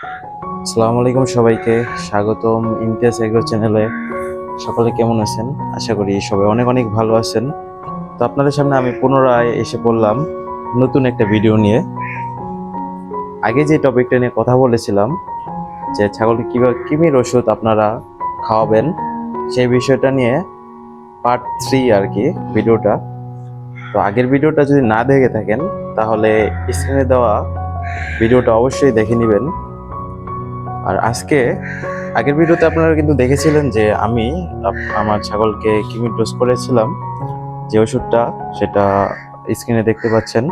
আসসালামু আলাইকুম সবাইকে স্বাগতম ইমতিয়াজ এগ্রো চ্যানেলে। সকলে কেমন আছেন? আশা করি সবাই অনেক অনেক ভালো আছেন। তো আপনাদের সামনে আমি পুনরায় এসে পড়লাম নতুন একটা ভিডিও নিয়ে। আগে যে টপিকটা নিয়ে কথা বলেছিলাম যে ছাগলকে কীভাবে কৃমির ওষুধ আপনারা খাওয়াবেন, সেই বিষয়টা নিয়ে পার্ট 3 আর কি ভিডিওটা। তো আগের ভিডিওটা যদি না দেখে থাকেন তাহলে স্ক্রিনে দেওয়া ভিডিওটা অবশ্যই দেখে নেবেন। আর আজকে আগের ভিডিওতে আপনারা কিন্তু দেখেছিলেন যে আমি আমার ছাগলকে কৃমির ডোজ করেছিলাম, যে ওষুধটা সেটা স্ক্রিনে দেখতে পাচ্ছেন।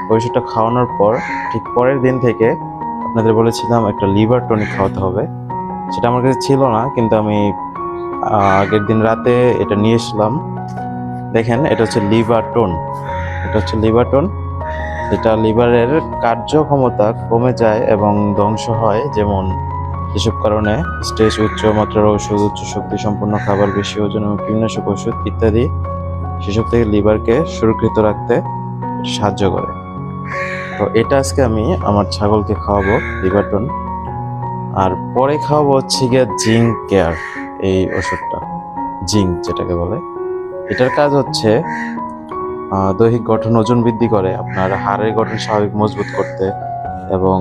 ওই ওষুধটা খাওয়ানোর পর ঠিক পরের দিন থেকে আপনাদের বলেছিলাম একটা লিভার টনিক খাওয়াতে হবে। সেটা আমার কাছে ছিল না, কিন্তু আমি আগের দিন রাতে এটা নিয়ে এসলাম। দেখেন, এটা হচ্ছে লিভার টোন। এটা হচ্ছে লিভার টোন। এটা লিভারের কার্যক্ষমতা কমে যায় এবং ধ্বংস হয়, যেসব কারণে স্ট্রেস, উচ্চ মাত্রার ওষুধ, উচ্চ শক্তি সম্পন্ন খাবার, বেশি ওজন এবং কীটনাশক ওষুধ ইত্যাদি সেসব থেকে লিভারকে সুরক্ষিত রাখতে সাহায্য করে। তো এটা আজকে আমি আমার ছাগলকে খাওয়াবো লিভারটন। আর পরে খাওয়াবো হচ্ছে গিয়ে জিঙ্ক কেয়ার, এই ওষুধটা জিঙ্ক যেটাকে বলে। এটার কাজ হচ্ছে দৈহিক গঠন, ওজন বৃদ্ধি করে, আপনার হাড়ের গঠন স্বাভাবিক মজবুত করতে এবং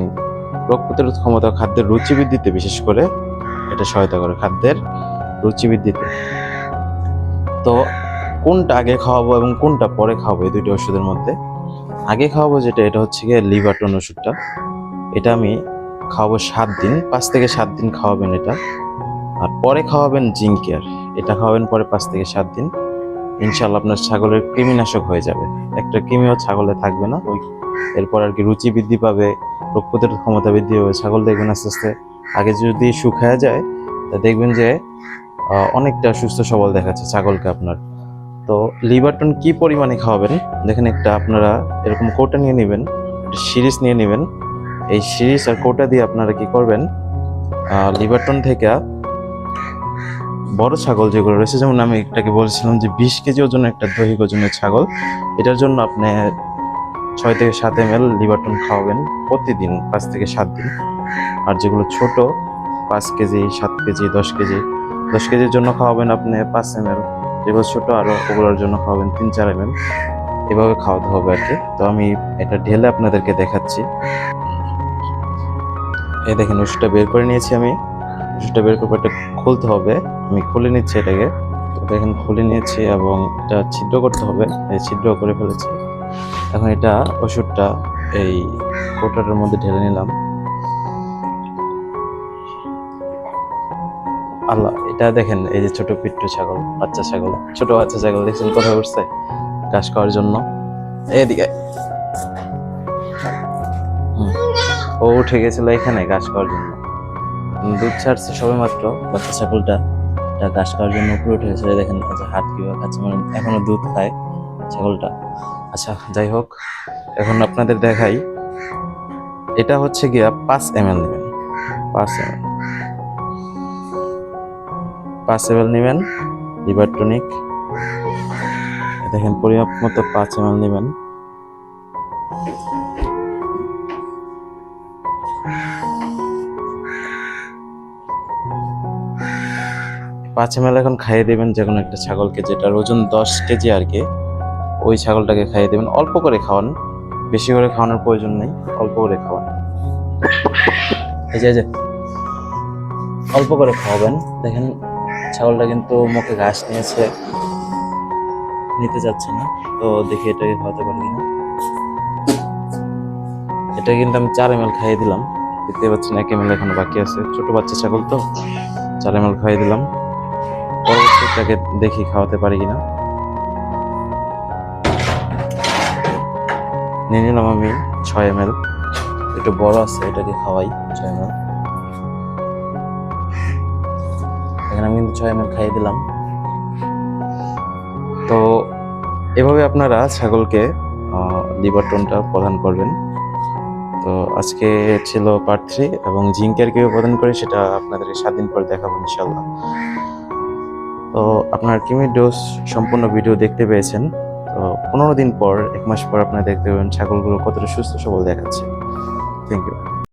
রোগ প্রতিরোধ ক্ষমতা, খাদ্যের রুচি বৃদ্ধিতে বিশেষ করে এটা সহায়তা করে, খাদ্যের রুচি বৃদ্ধিতে। তো কোনটা আগে খাওয়াবো এবং কোনটা পরে খাওয়াবো এই দুইটি ওষুধের মধ্যে? আগে খাওয়াবো যেটা, এটা হচ্ছে গিয়ে লিভারটন ওষুধটা। এটা আমি খাওয়াবো 7 দিন, 5 থেকে 7 দিন খাওয়াবেন এটা। আর পরে খাওয়াবেন জিঙ্ক কেয়ার, এটা খাওয়াবেন পরে 5 থেকে 7 দিন। ইনশাল্লাহ আপনার ছাগলের কৃমিনাশক হয়ে যাবে, একটা কৃমিও ছাগলে থাকবে না। এরপর আর কি রুচি বৃদ্ধি পাবে, রোগ প্রতিরোধ ক্ষমতা বৃদ্ধি পাবে। ছাগল দেখবেন আস্তে আস্তে, আগে যদি শুকায়া যায় তা দেখবেন যে অনেকটা সুস্থ সবল দেখাচ্ছে ছাগলকে আপনার। তো লিভারটন কি পরিমাণে খাওয়াবেন দেখেন, একটা আপনারা এরকম কৌটা নিয়ে নেবেন, একটা সিরিজ নিয়ে নেবেন। এই সিরিজ আর কৌটা দিয়ে আপনারা কি করবেন, লিভারটন থেকে বড় ছাগল যেগুলো রয়েছে, যেমন আমি একটাকে বলছিলাম যে 20 কেজি ওজনের একটা দৈহিক ওজনের ছাগল, এটার জন্য আপনি 6 থেকে 7 ml লিভারটন খাওয়াবেন প্রতিদিন 5 থেকে 7 দিন। আর যেগুলো ছোট 5 কেজি, 7 কেজি, 10 কেজি, 10 কেজির জন্য খাওয়াবেন আপনি 5 ml। যেগুলো ছোট আরো ওগুলোর জন্য খাওয়াবেন 3-4 ml। এভাবে খাওয়াতে হবে আর কি। তো আমি এটা ঢেলে আপনাদেরকে দেখাচ্ছি। এই দেখেন, ওষুধটা বের করে নিয়েছি আমি। ওষুধটা বের করে এটা খুলতে হবে, আমি খুলে নিচ্ছি এটাকে। তো দেখেন, খুলে নিয়েছি এবং এটা ছিদ্র করতে হবে, এই ছিদ্র করে ফেলেছি। এখন এটা ওষুধটা এই কৌটাটার মধ্যে ঢেলে নিলাম। আল্লাহ, এটা দেখেন, এই যে ছোট পিট্টু ছাগল, বাচ্চা ছাগল, ছোট বাচ্চা ছাগল দেখছেন কোথায় উঠছে ঘাস খাওয়ার জন্য। এদিকে ও উঠে গেছিল এখানে ঘাস খাওয়ার জন্য। দুধ ছাড়ছে সবে মাত্র বাচ্চা ছাগলটা, এটা ঘাস খাওয়ার জন্য উপরে উঠে গেছে। দেখেন হাত কিভাবে খাচ্ছে, মানে এখনো দুধ খায় ছাগলটা। আচ্ছা, যাই হোক, এখন আপনাদের দেখাই। এটা হচ্ছে গিয়া 5 ml নেবেন, 5 ml 5 ml নেবেন লিভার টনিক। দেখেন, পরিমাপ মতো 5 ml নেবেন। পাঁচ ml এখন খাইয়ে দেবেন যে কোনো একটা ছাগলকে, যেটার ওজন 10 কেজি আর কি, ওই ছাগলটাকে খাইয়ে দেবেন। অল্প করে খাওয়ান, বেশি করে খাওয়ানোর প্রয়োজন নেই, অল্প করে খাওয়ান। এই যে অল্প করে খাওয়াবেন। দেখেন, ছাগলটা কিন্তু মুখে ঘাস নিতে যাচ্ছে না, তো দেখি এটাকে খাওয়াতে পারি কিনা। এটা কিন্তু আমি 4 ml খাইয়ে দিলাম, দেখতে পাচ্ছেন 1 ml এখনো বাকি আছে, ছোট বাচ্চা ছাগল তো 4 ml খাইয়ে দিলাম। পরবর্তীটাকে দেখি খাওয়াতে পারি কিনা। নিয়ে নিলাম আমি 6 ml, একটু বড় আছে, এটাকে খাওয়াই 6 ml। এখানে আমি কিন্তু 6 ml খাইয়ে দিলাম। তো এভাবে আপনারা ছাগলকে লিভারটনটা প্রদান করবেন। তো আজকে ছিল পার্ট 3, এবং জিঙ্কের কীভাবে প্রদান করে সেটা আপনাদেরকে 7 দিন পরে দেখাবো ইনশাল্লাহ। তো আপনার কৃমির ডোজ সম্পূর্ণ ভিডিও দেখতে পেয়েছেন। তো 15 দিন পর, 1 মাস পর আপনারা দেখতে পাবেন ছাগলগুলো কতটা সুস্থ সবল দেখাচ্ছে। Thank you.